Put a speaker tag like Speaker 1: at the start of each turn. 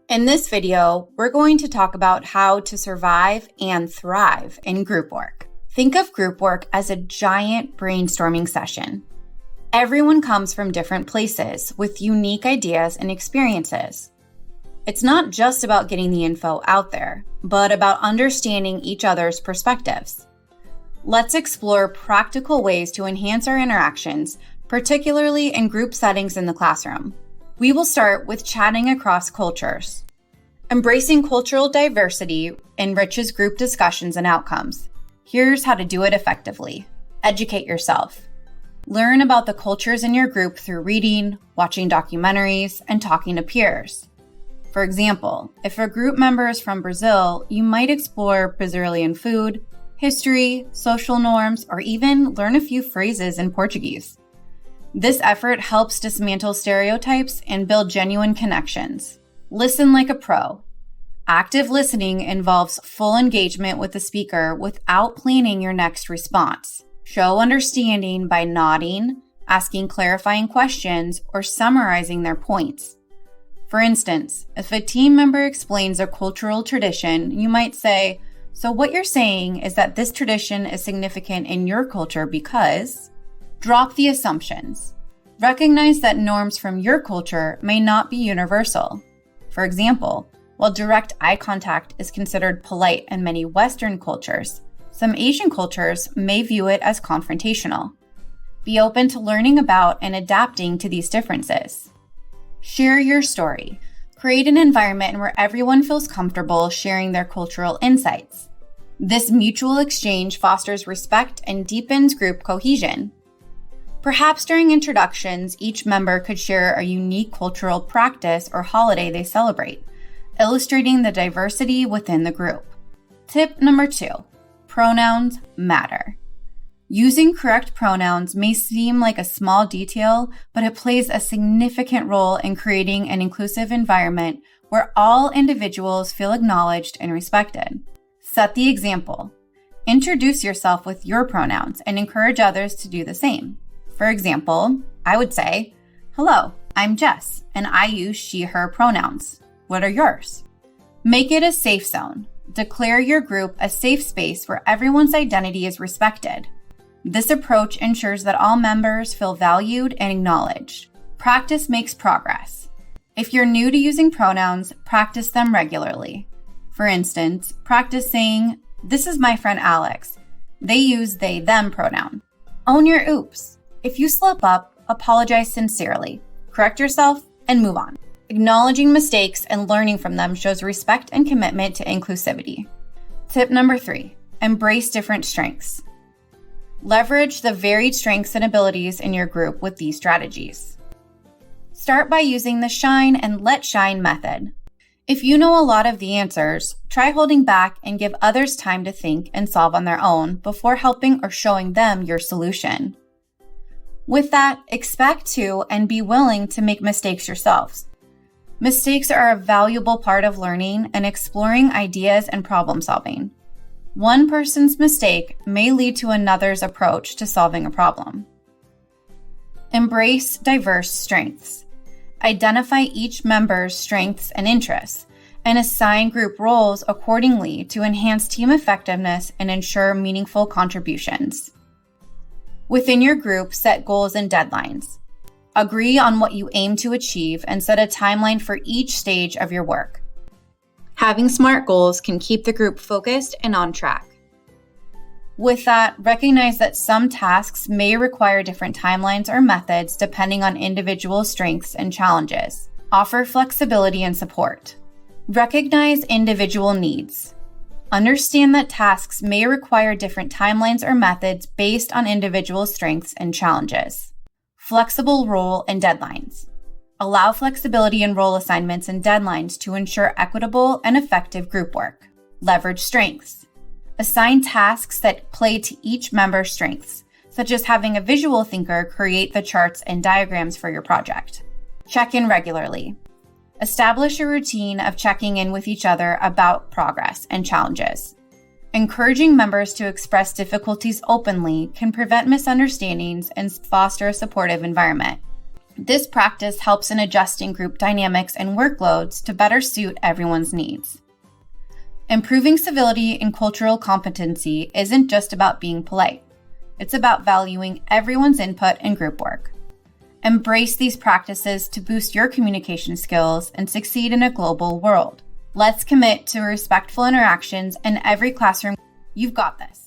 Speaker 1: In this video, we're going to talk about how to survive and thrive in group work. Think of group work as a giant brainstorming session. Everyone comes from different places with unique ideas and experiences. It's not just about getting the info out there, but about understanding each other's perspectives. Let's explore practical ways to enhance our interactions, particularly in group settings in the classroom. We will start with chatting across cultures. Embracing cultural diversity enriches group discussions and outcomes. Here's how to do it effectively. Educate yourself. Learn about the cultures in your group through reading, watching documentaries, and talking to peers. For example, if a group member is from Brazil, you might explore Brazilian food, history, social norms, or even learn a few phrases in Portuguese. This effort helps dismantle stereotypes and build genuine connections. Listen like a pro. Active listening involves full engagement with the speaker without planning your next response. Show understanding by nodding, asking clarifying questions, or summarizing their points. For instance, if a team member explains a cultural tradition, you might say, "So what you're saying is that this tradition is significant in your culture because..." Drop the assumptions. Recognize that norms from your culture may not be universal. For example, while direct eye contact is considered polite in many Western cultures, some Asian cultures may view it as confrontational. Be open to learning about and adapting to these differences. Share your story. Create an environment where everyone feels comfortable sharing their cultural insights. This mutual exchange fosters respect and deepens group cohesion. Perhaps during introductions, each member could share a unique cultural practice or holiday they celebrate, illustrating the diversity within the group. Tip number 2, pronouns matter. Using correct pronouns may seem like a small detail, but it plays a significant role in creating an inclusive environment where all individuals feel acknowledged and respected. Set the example. Introduce yourself with your pronouns and encourage others to do the same. For example, I would say, "Hello, I'm Jess, and I use she/her pronouns. What are yours?" Make it a safe zone. Declare your group a safe space where everyone's identity is respected. This approach ensures that all members feel valued and acknowledged. Practice makes progress. If you're new to using pronouns, practice them regularly. For instance, practice saying, "This is my friend Alex. They use they/them pronoun." Own your oops. If you slip up, apologize sincerely, correct yourself, and move on. Acknowledging mistakes and learning from them shows respect and commitment to inclusivity. Tip number 3, embrace different strengths. Leverage the varied strengths and abilities in your group with these strategies. Start by using the shine and let shine method. If you know a lot of the answers, try holding back and give others time to think and solve on their own before helping or showing them your solution. With that, expect to and be willing to make mistakes yourselves. Mistakes are a valuable part of learning and exploring ideas and problem solving. One person's mistake may lead to another's approach to solving a problem. Embrace diverse strengths. Identify each member's strengths and interests, and assign group roles accordingly to enhance team effectiveness and ensure meaningful contributions. Within your group, set goals and deadlines. Agree on what you aim to achieve and set a timeline for each stage of your work. Having SMART goals can keep the group focused and on track. With that, recognize that some tasks may require different timelines or methods depending on individual strengths and challenges. Offer flexibility and support. Recognize individual needs. Understand that tasks may require different timelines or methods based on individual strengths and challenges. Flexible role and deadlines. Allow flexibility in role assignments and deadlines to ensure equitable and effective group work. Leverage strengths. Assign tasks that play to each member's strengths, such as having a visual thinker create the charts and diagrams for your project. Check in regularly. Establish a routine of checking in with each other about progress and challenges. Encouraging members to express difficulties openly can prevent misunderstandings and foster a supportive environment. This practice helps in adjusting group dynamics and workloads to better suit everyone's needs. Improving civility and cultural competency isn't just about being polite. It's about valuing everyone's input in group work. Embrace these practices to boost your communication skills and succeed in a global world. Let's commit to respectful interactions in every classroom. You've got this.